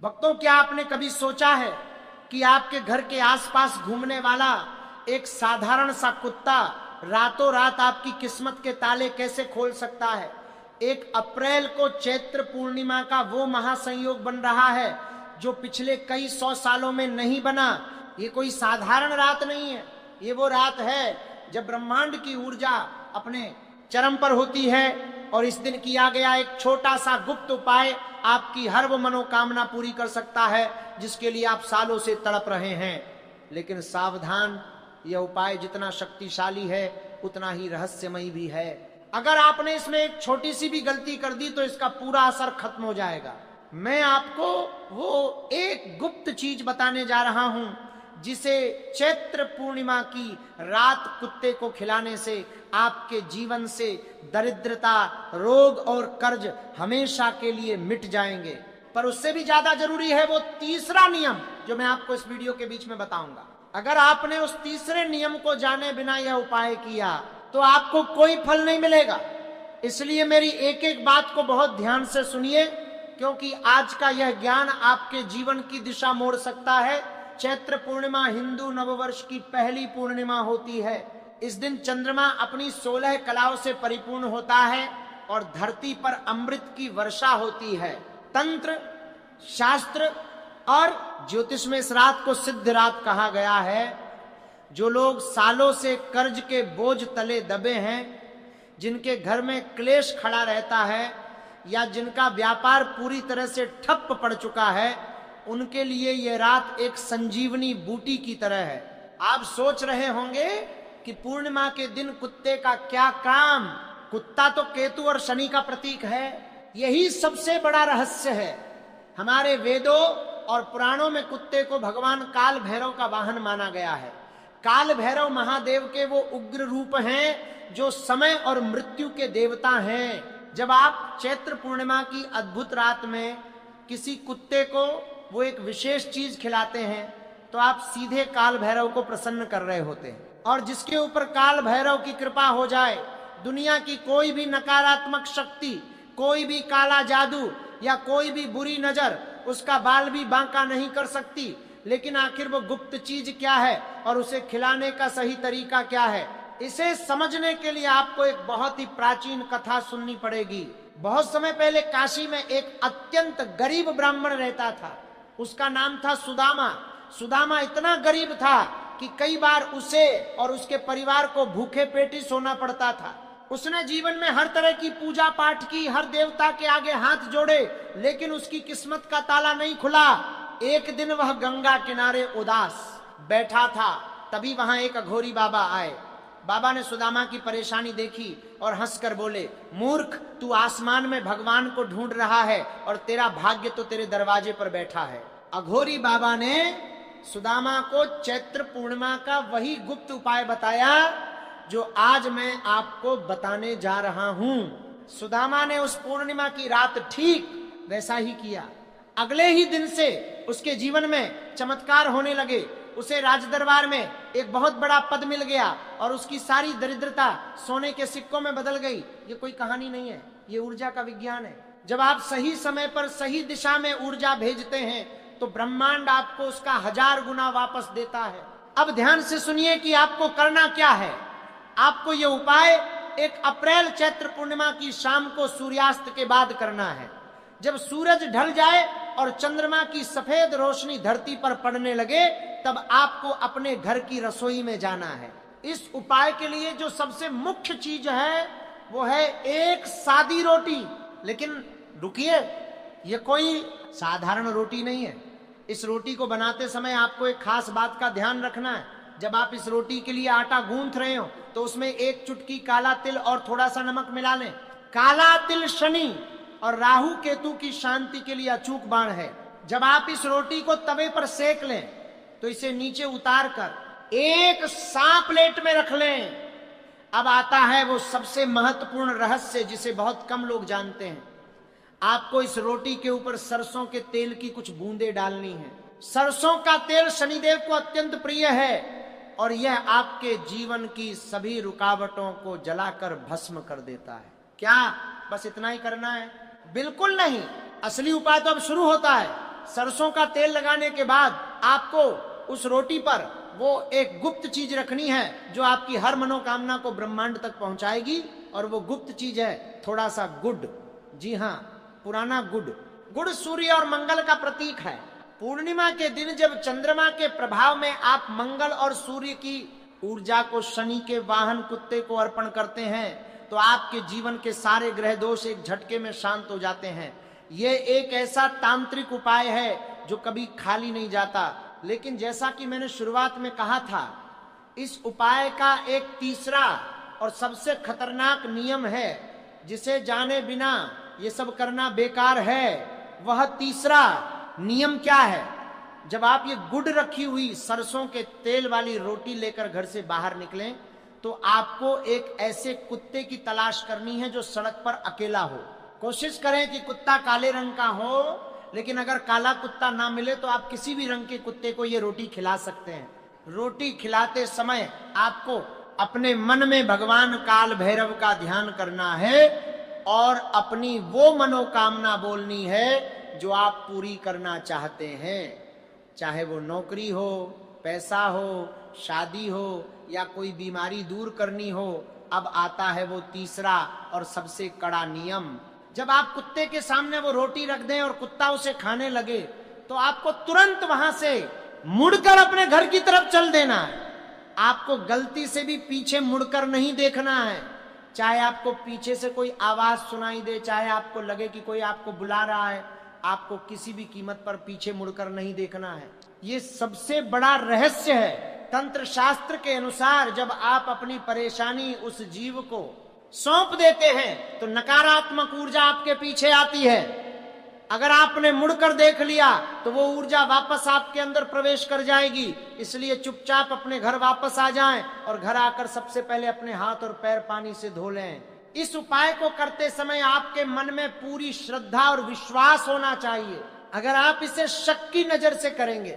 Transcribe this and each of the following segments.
भक्तों, क्या आपने कभी सोचा है कि आपके घर के आसपास घूमने वाला एक साधारण सा कुत्ता रातों रात आपकी किस्मत के ताले कैसे खोल सकता है? 1 अप्रैल को चैत्र पूर्णिमा का वो महासंयोग बन रहा है जो पिछले कई 100 सालों में नहीं बना। ये कोई साधारण रात नहीं है, ये वो रात है जब ब्रह्मांड की ऊर्जा अपने चरम पर होती है। और इस दिन किया गया एक छोटा सा गुप्त उपाय आपकी हर वो मनोकामना पूरी कर सकता है जिसके लिए आप सालों से तड़प रहे हैं। लेकिन सावधान, यह उपाय जितना शक्तिशाली है उतना ही रहस्यमयी भी है। अगर आपने इसमें एक छोटी सी भी गलती कर दी तो इसका पूरा असर खत्म हो जाएगा। मैं आपको वो एक गुप्त चीज बताने जा रहा हूं जिसे चैत्र पूर्णिमा की रात कुत्ते को खिलाने से आपके जीवन से दरिद्रता, रोग और कर्ज हमेशा के लिए मिट जाएंगे। पर उससे भी ज्यादा जरूरी है वो तीसरा नियम जो मैं आपको इस वीडियो के बीच में बताऊंगा। अगर आपने उस तीसरे नियम को जाने बिना यह उपाय किया तो आपको कोई फल नहीं मिलेगा। इसलिए मेरी एक एक बात को बहुत ध्यान से सुनिए, क्योंकि आज का यह ज्ञान आपके जीवन की दिशा मोड़ सकता है। चैत्र पूर्णिमा हिंदू नववर्ष की पहली पूर्णिमा होती है। इस दिन चंद्रमा अपनी 16 कलाओं से परिपूर्ण होता है और धरती पर अमृत की वर्षा होती है। तंत्र, शास्त्र और ज्योतिष में इस रात को सिद्ध रात कहा गया है। जो लोग सालों से कर्ज के बोझ तले दबे हैं, जिनके घर में क्लेश खड़ा रहता है या जिनका व्यापार पूरी तरह से ठप पड़ चुका है, उनके लिए यह रात एक संजीवनी बूटी की तरह है। आप सोच रहे होंगे कि पूर्णिमा के दिन कुत्ते का क्या काम? कुत्ता तो केतु और शनि का प्रतीक है। यही सबसे बड़ा रहस्य है। हमारे वेदों और पुराणों में कुत्ते को भगवान काल भैरव का वाहन माना गया है। काल भैरव महादेव के वो उग्र रूप हैं जो समय और मृत्यु के देवता हैं। जब आप चैत्र पूर्णिमा की अद्भुत रात में किसी कुत्ते को वो एक विशेष चीज खिलाते हैं तो आप सीधे काल भैरव को प्रसन्न कर रहे होते हैं। और जिसके ऊपर काल भैरव की कृपा हो जाए, दुनिया की कोई भी नकारात्मक शक्ति, कोई भी काला जादू या कोई भी बुरी नजर उसका बाल भी बांका नहीं कर सकती। लेकिन आखिर वो गुप्त चीज क्या है और उसे खिलाने का सही तरीका क्या है, इसे समझने के लिए आपको एक बहुत ही प्राचीन कथा सुननी पड़ेगी। बहुत समय पहले काशी में एक अत्यंत गरीब ब्राह्मण रहता था। उसका नाम था सुदामा। सुदामा इतना गरीब था कि कई बार उसे और उसके परिवार को भूखे पेट ही सोना पड़ता था। उसने जीवन में हर तरह की पूजा पाठ की, हर देवता के आगे हाथ जोड़े, लेकिन उसकी किस्मत का ताला नहीं खुला। एक दिन वह गंगा किनारे उदास बैठा था, तभी वहां एक अघोरी बाबा आए। बाबा ने सुदामा की परेशानी देखी और हंसकर बोले, मूर्ख, तू आसमान में भगवान को ढूंढ रहा है और तेरा भाग्य तो तेरे दरवाजे पर बैठा है। अघोरी बाबा ने सुदामा को चैत्र पूर्णिमा का वही गुप्त उपाय बताया जो आज मैं आपको बताने जा रहा हूं। सुदामा ने उस पूर्णिमा की रात ठीक वैसा ही किया। अगले ही दिन से उसके जीवन में चमत्कार होने लगे। उसे राजदरबार में एक बहुत बड़ा पद मिल गया और उसकी सारी दरिद्रता सोने के सिक्कों में बदल गई। ये कोई कहानी नहीं है, ये ऊर्जा का विज्ञान है। जब आप सही समय पर सही दिशा में ऊर्जा भेजते हैं तो ब्रह्मांड आपको उसका 1000 गुना वापस देता है। अब ध्यान से सुनिए कि आपको करना क्या है। आपको यह उपाय 1 अप्रैल चैत्र पूर्णिमा की शाम को सूर्यास्त के बाद करना है। जब सूरज ढल जाए और चंद्रमा की सफेद रोशनी धरती पर पड़ने लगे, तब आपको अपने घर की रसोई में जाना है। इस उपाय के लिए जो सबसे मुख्य चीज है वो है एक सादी रोटी। लेकिन रुकिए, ये कोई साधारण रोटी नहीं है। इस रोटी को बनाते समय आपको एक खास बात का ध्यान रखना है। जब आप इस रोटी के लिए आटा गूंथ रहे हो तो उसमें 1 चुटकी काला तिल और थोड़ा सा नमक मिला लें। काला तिल शनि और राहु केतु की शांति के लिए अचूक बाण है। जब आप इस रोटी को तवे पर सेक लें तो इसे नीचे उतार कर एक सांप प्लेट में रख लें। अब आता है वो सबसे महत्वपूर्ण रहस्य जिसे बहुत कम लोग जानते हैं। आपको इस रोटी के ऊपर सरसों के तेल की कुछ बूंदें डालनी है। सरसों का तेल शनिदेव को अत्यंत प्रिय है और यह आपके जीवन की सभी रुकावटों को जलाकर भस्म कर देता है। क्या बस इतना ही करना है? बिल्कुल नहीं। असली उपाय तो अब शुरू होता है। सरसों का तेल लगाने के बाद आपको उस रोटी पर वो एक गुप्त चीज रखनी है जो आपकी हर मनोकामना को ब्रह्मांड तक पहुंचाएगी, और वो गुप्त चीज है थोड़ा सा गुड़। जी हाँ, पुराना गुड़। गुड़ सूर्य और मंगल का प्रतीक है। पूर्णिमा के दिन जब चंद्रमा के प्रभाव में आप मंगल और सूर्य की ऊर्जा को शनि के वाहन कुत्ते को अर्पण करते हैं तो आपके जीवन के सारे ग्रह दोष एक झटके में शांत हो जाते हैं। ये एक ऐसा तांत्रिक उपाय है जो कभी खाली नहीं जाता। लेकिन जैसा कि मैंने शुरुआत में कहा था, इस उपाय का एक तीसरा और सबसे खतरनाक नियम है जिसे जाने बिना ये सब करना बेकार है। वह तीसरा नियम क्या है? जब आप ये गुड़ रखी हुई सरसों के तेल वाली रोटी लेकर घर से बाहर निकलें तो आपको एक ऐसे कुत्ते की तलाश करनी है जो सड़क पर अकेला हो। कोशिश करें कि कुत्ता काले रंग का हो, लेकिन अगर काला कुत्ता ना मिले तो आप किसी भी रंग के कुत्ते को ये रोटी खिला सकते हैं। रोटी खिलाते समय आपको अपने मन में भगवान काल भैरव का ध्यान करना है और अपनी वो मनोकामना बोलनी है जो आप पूरी करना चाहते हैं, चाहे वो नौकरी हो, पैसा हो, शादी हो या कोई बीमारी दूर करनी हो। अब आता है वो तीसरा और सबसे कड़ा नियम। जब आप कुत्ते के सामने वो रोटी रख दें और कुत्ता उसे खाने लगे तो आपको तुरंत वहां से मुड़कर अपने घर की तरफ चल देना है। आपको गलती से भी पीछे मुड़कर नहीं देखना है। चाहे आपको पीछे से कोई आवाज सुनाई दे, चाहे आपको लगे कि कोई आपको बुला रहा है, आपको किसी भी कीमत पर पीछे मुड़कर नहीं देखना है। ये सबसे बड़ा रहस्य है। तंत्र शास्त्र के अनुसार जब आप अपनी परेशानी उस जीव को सौंप देते हैं तो नकारात्मक ऊर्जा आपके पीछे आती है। अगर आपने मुड़कर देख लिया तो वो ऊर्जा वापस आपके अंदर प्रवेश कर जाएगी। इसलिए चुपचाप अपने घर वापस आ जाएं और घर आकर सबसे पहले अपने हाथ और पैर पानी से धो लें। इस उपाय को करते समय आपके मन में पूरी श्रद्धा और विश्वास होना चाहिए। अगर आप इसे शक की नजर से करेंगे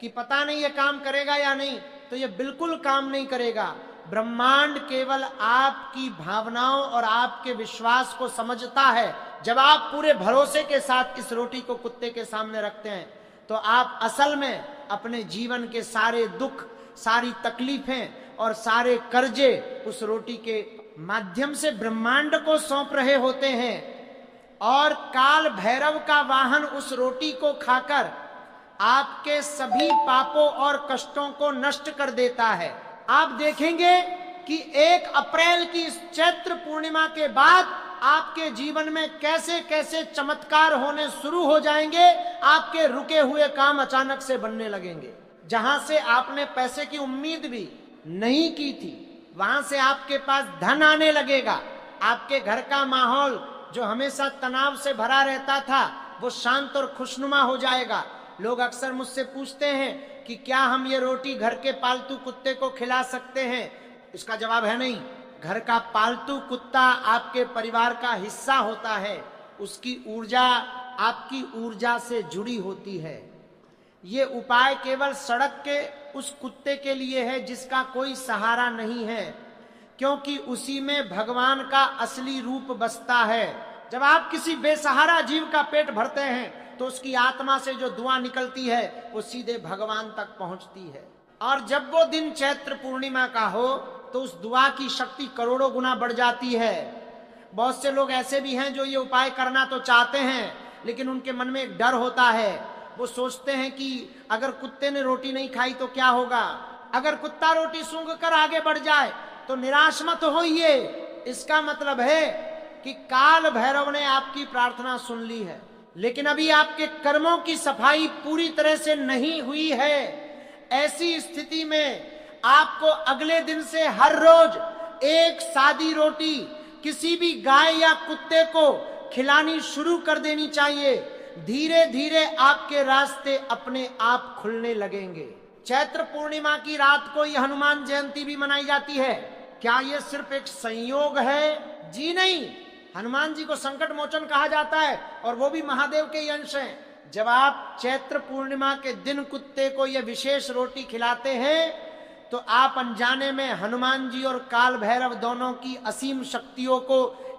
कि पता नहीं ये काम करेगा या नहीं, तो ये बिल्कुल काम नहीं करेगा। ब्रह्मांड केवल आपकी भावनाओं और आपके विश्वास को समझता है। जब आप पूरे भरोसे के साथ इस रोटी को कुत्ते के सामने रखते हैं तो आप असल में अपने जीवन के सारे दुख, सारी तकलीफें और सारे कर्जे उस रोटी के माध्यम से ब्रह्मांड को सौंप रहे होते हैं। और काल भैरव का वाहन उस रोटी को खाकर आपके सभी पापों और कष्टों को नष्ट कर देता है। आप देखेंगे कि 1 अप्रैल की इस चैत्र पूर्णिमा के बाद आपके जीवन में कैसे कैसे चमत्कार होने शुरू हो जाएंगे। आपके रुके हुए काम अचानक से बनने लगेंगे। जहां से आपने पैसे की उम्मीद भी नहीं की थी, वहां से आपके पास धन आने लगेगा। आपके घर का माहौल जो हमेशा तनाव से भरा रहता था वो शांत और खुशनुमा हो जाएगा। लोग अक्सर मुझसे पूछते हैं कि क्या हम ये रोटी घर के पालतू कुत्ते को खिला सकते हैं? इसका जवाब है नहीं। घर का पालतू कुत्ता आपके परिवार का हिस्सा होता है। उसकी ऊर्जा आपकी ऊर्जा से जुड़ी होती है। ये उपाय केवल सड़क के उस कुत्ते के लिए है जिसका कोई सहारा नहीं है, क्योंकि उसी में भगवान का असली रूप बसता है। जब आप किसी बेसहारा जीव का पेट भरते हैं तो उसकी आत्मा से जो दुआ निकलती है वो सीधे भगवान तक पहुंचती है। और जब वो दिन चैत्र पूर्णिमा का हो तो उस दुआ की शक्ति करोड़ों गुना बढ़ जाती है। बहुत से लोग ऐसे भी हैं जो ये उपाय करना तो चाहते हैं, लेकिन उनके मन में एक डर होता है। वो सोचते हैं कि अगर कुत्ते ने रोटी नहीं खाई तो क्या होगा, अगर कुत्ता रोटी सूंघ कर आगे बढ़ जाए तो निराश मत होइए। इसका मतलब है कि काल भैरव ने आपकी प्रार्थना सुन ली है, लेकिन अभी आपके कर्मों की सफाई पूरी तरह से नहीं हुई है। ऐसी स्थिति में आपको अगले दिन से हर रोज एक सादी रोटी किसी भी गाय या कुत्ते को खिलानी शुरू कर देनी चाहिए। धीरे धीरे आपके रास्ते अपने आप खुलने लगेंगे। चैत्र पूर्णिमा की रात को यह हनुमान जयंती भी मनाई जाती है। क्या यह सिर्फ एक संयोग है? जी नहीं। हनुमान जी को संकट मोचन कहा जाता है और वो भी महादेव के ही अंश हैं। जब आप चैत्र पूर्णिमा के दिन कुत्ते को यह विशेष रोटी खिलाते हैं तो आप अनजाने में हनुमान जी और काल भैरव दोनों की असीम शक्तियों को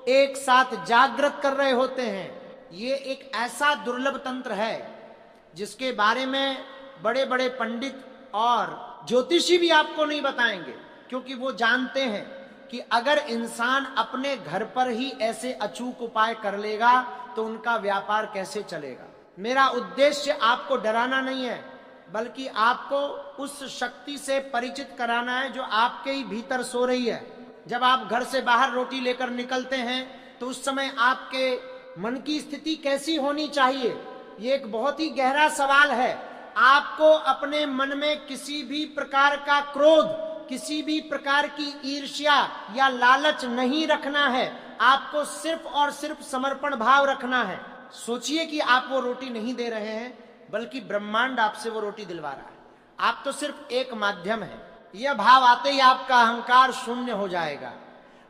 एक साथ जागृत कर रहे होते हैं। ये एक ऐसा दुर्लभ तंत्र है जिसके बारे में बड़े बड़े पंडित और ज्योतिषी भी आपको नहीं बताएंगे, क्योंकि वो जानते हैं कि अगर इंसान अपने घर पर ही ऐसे अचूक उपाय कर लेगा तो उनका व्यापार कैसे चलेगा। मेरा उद्देश्य आपको डराना नहीं है, बल्कि आपको उस शक्ति से परिचित कराना है जो आपके ही भीतर सो रही है। जब आप घर से बाहर रोटी लेकर निकलते हैं तो उस समय आपके मन की स्थिति कैसी होनी चाहिए, ये एक बहुत ही गहरा सवाल है। आपको अपने मन में किसी भी प्रकार का क्रोध, किसी भी प्रकार की ईर्ष्या या लालच नहीं रखना है। आपको सिर्फ और सिर्फ समर्पण भाव रखना है। सोचिए कि आप वो रोटी नहीं दे रहे हैं, बल्कि ब्रह्मांड आपसे वो रोटी दिलवा रहा है। आप तो सिर्फ एक माध्यम है। यह भाव आते ही आपका अहंकार शून्य हो जाएगा,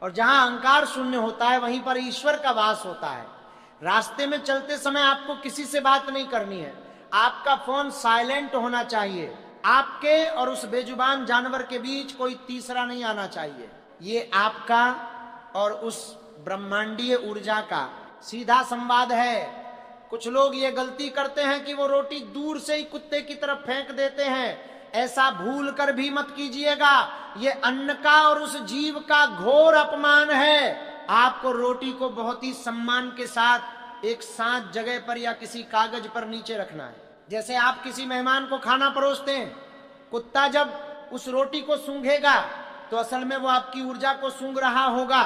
और जहां अहंकार शून्य होता है वहीं पर ईश्वर का वास होता है। रास्ते में चलते समय आपको किसी से बात नहीं करनी है। आपका फोन साइलेंट होना चाहिए। आपके और उस बेजुबान जानवर के बीच कोई तीसरा नहीं आना चाहिए। ये आपका और उस ब्रह्मांडीय ऊर्जा का सीधा संवाद है। कुछ लोग ये गलती करते हैं कि वो रोटी दूर से ही कुत्ते की तरफ फेंक देते हैं। ऐसा भूल कर भी मत कीजिएगा। ये अन्न का और उस जीव का घोर अपमान है। आपको रोटी को बहुत ही सम्मान के साथ एक शांत जगह पर या किसी कागज पर नीचे रखना है। जैसे आप किसी मेहमान को खाना परोसते हैं, कुत्ता जब उस रोटी को सूंघेगा तो असल में वो आपकी ऊर्जा को सूंघ रहा होगा।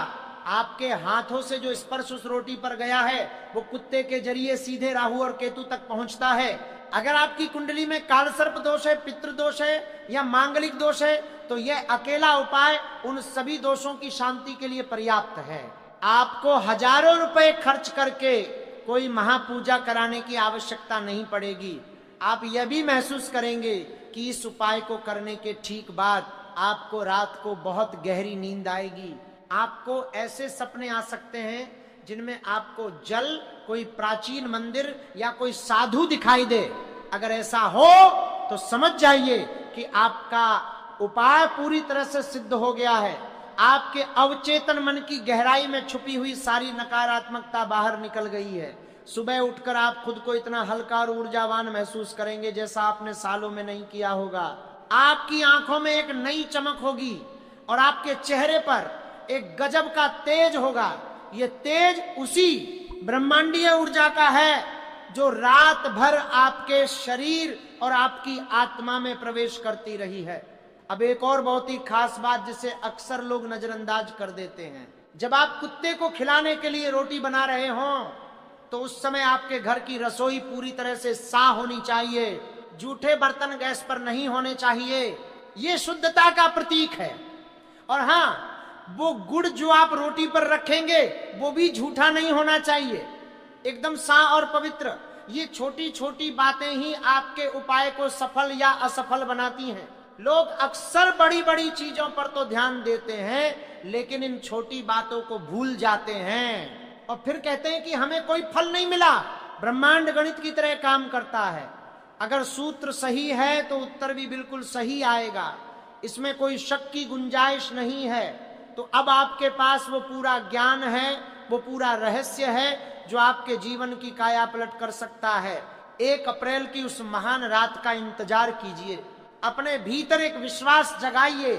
आपके हाथों से जो स्पर्श उस रोटी पर गया है वो कुत्ते के जरिए सीधे राहु और केतु तक पहुंचता है। अगर आपकी कुंडली में कालसर्प दोष है, पितृ दोष है या मांगलिक दोष है, तो यह अकेला उपाय उन सभी दोषों की शांति के लिए पर्याप्त है। आपको हजारों रुपए खर्च करके कोई महापूजा कराने की आवश्यकता नहीं पड़ेगी। आप यह भी महसूस करेंगे कि इस उपाय को करने के ठीक बाद आपको रात को बहुत गहरी नींद आएगी। आपको ऐसे सपने आ सकते हैं जिनमें आपको जल, कोई प्राचीन मंदिर या कोई साधु दिखाई दे। अगर ऐसा हो तो समझ जाइए कि आपका उपाय पूरी तरह से सिद्ध हो गया है। आपके अवचेतन मन की गहराई में छुपी हुई सारी नकारात्मकता बाहर निकल गई है। सुबह उठकर आप खुद को इतना हल्का और ऊर्जावान महसूस करेंगे जैसा आपने सालों में नहीं किया होगा। आपकी आंखों में एक नई चमक होगी और आपके चेहरे पर एक गजब का तेज होगा। ये तेज उसी ब्रह्मांडीय ऊर्जा का है जो रात भर आपके शरीर और आपकी आत्मा में प्रवेश करती रही है। अब एक और बहुत ही खास बात जिसे अक्सर लोग नजरअंदाज कर देते हैं, जब आप कुत्ते को खिलाने के लिए रोटी बना रहे हों तो उस समय आपके घर की रसोई पूरी तरह से साफ होनी चाहिए। जूठे बर्तन गैस पर नहीं होने चाहिए। ये शुद्धता का प्रतीक है। और हाँ, वो गुड़ जो आप रोटी पर रखेंगे वो भी झूठा नहीं होना चाहिए, एकदम साफ और पवित्र। ये छोटी छोटी बातें ही आपके उपाय को सफल या असफल बनाती हैं। लोग अक्सर बड़ी बड़ी चीजों पर तो ध्यान देते हैं, लेकिन इन छोटी बातों को भूल जाते हैं और फिर कहते हैं कि हमें कोई फल नहीं मिला। ब्रह्मांड गणित की तरह काम करता है। अगर सूत्र सही है तो उत्तर भी बिल्कुल सही आएगा, इसमें कोई शक की गुंजाइश नहीं है। तो अब आपके पास वो पूरा ज्ञान है, वो पूरा रहस्य है जो आपके जीवन की काया पलट कर सकता है। 1 अप्रैल की उस महान रात का इंतजार कीजिए। अपने भीतर एक विश्वास जगाइए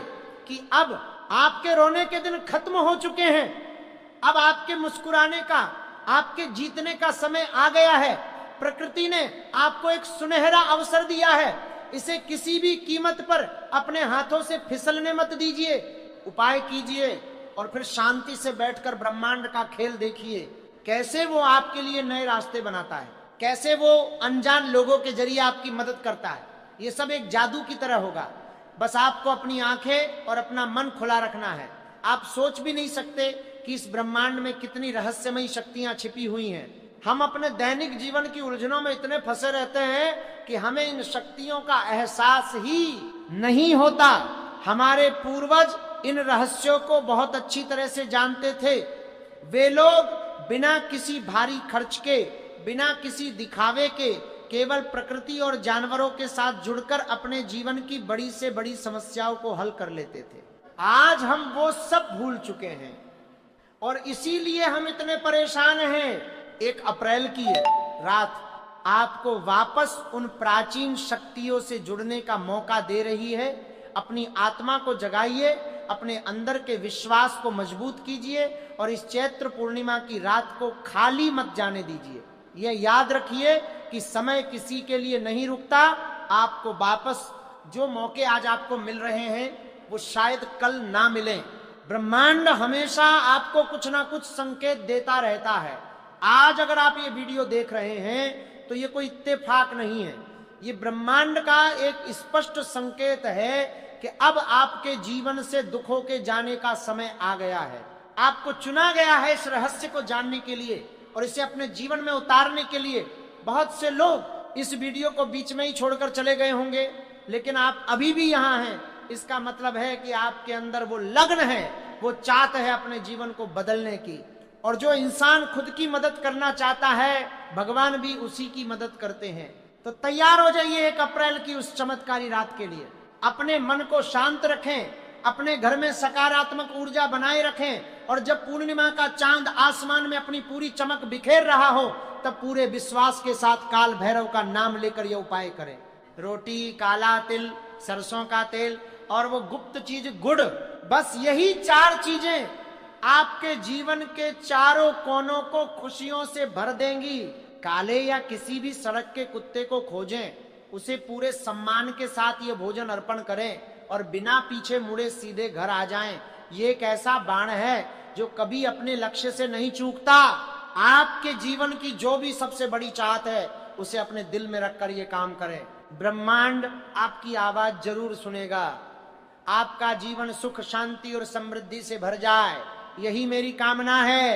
कि अब आपके रोने के दिन खत्म हो चुके हैं। अब आपके मुस्कुराने का, आपके जीतने का समय आ गया है। प्रकृति ने आपको एक सुनहरा अवसर दिया है। इसे किसी भी कीमत पर अपने हाथों से फिसलने मत दीजिए। उपाय कीजिए और फिर शांति से बैठकर ब्रह्मांड का खेल देखिए, कैसे वो आपके लिए नए रास्ते बनाता है, कैसे वो अनजान लोगों के जरिए आपकी मदद करता है। ये सब एक जादू की तरह होगा। बस आपको अपनी आंखें और अपना मन खुला रखना है। आप सोच भी नहीं सकते कि इस ब्रह्मांड में कितनी रहस्यमयी शक्तियां छिपी हुई हैं। हम अपने दैनिक जीवन की उलझनों में इतने फंसे रहते हैं कि हमें इन शक्तियों का एहसास ही नहीं होता। हमारे पूर्वज इन रहस्यों को बहुत अच्छी तरह से जानते थे। वे लोग बिना किसी भारी खर्च के, बिना किसी दिखावे के, केवल प्रकृति और जानवरों के साथ जुड़कर अपने जीवन की बड़ी से बड़ी समस्याओं को हल कर लेते थे। आज हम वो सब भूल चुके हैं और इसीलिए हम इतने परेशान हैं। 1 अप्रैल की है रात, आपको वापस उन प्राचीन शक्तियों से जुड़ने का मौका दे रही है। अपनी आत्मा को जगाइए, अपने अंदर के विश्वास को मजबूत कीजिए और इस चैत्र पूर्णिमा की रात को खाली मत जाने दीजिए। यह याद रखिए कि समय किसी के लिए नहीं रुकता। आपको वापस जो मौके आज आपको मिल रहे हैं वो शायद कल ना मिलें। ब्रह्मांड हमेशा आपको कुछ ना कुछ संकेत देता रहता है। आज अगर आप ये वीडियो देख रहे हैं तो ये कोई इत्तेफाक नहीं है, ये ब्रह्मांड का एक स्पष्ट संकेत है कि अब आपके जीवन से दुखों के जाने का समय आ गया है। आपको चुना गया है इस रहस्य को जानने के लिए और इसे अपने जीवन में उतारने के लिए। बहुत से लोग इस वीडियो को बीच में ही छोड़कर चले गए होंगे, लेकिन आप अभी भी यहाँ हैं। इसका मतलब है कि आपके अंदर वो लगन है, वो चाहत है अपने जीवन को बदलने की। और जो इंसान खुद की मदद करना चाहता है, भगवान भी उसी की मदद करते हैं। तो तैयार हो जाइए 1 अप्रैल की उस चमत्कारी रात के लिए। अपने मन को शांत रखें, अपने घर में सकारात्मक ऊर्जा बनाए रखें और जब पूर्णिमा का चांद आसमान में अपनी पूरी चमक बिखेर रहा हो तब पूरे विश्वास के साथ काल भैरव का नाम लेकर यह उपाय करें। रोटी, काला तिल, सरसों का तेल और वो गुप्त चीज गुड़, बस यही 4 चीजें आपके जीवन के चारों कोनों को खुशियों से भर देंगी। काले या किसी भी सड़क के कुत्ते को खोजें, उसे पूरे सम्मान के साथ ये भोजन अर्पण करें और बिना पीछे मुड़े सीधे घर आ जाएं। ये एक ऐसा बाण है जो कभी अपने लक्ष्य से नहीं चूकता। आपके जीवन की जो भी सबसे बड़ी चाहत है उसे अपने दिल में रखकर ये काम करें। ब्रह्मांड आपकी आवाज जरूर सुनेगा। आपका जीवन सुख, शांति और समृद्धि से भर जाए, यही मेरी कामना है।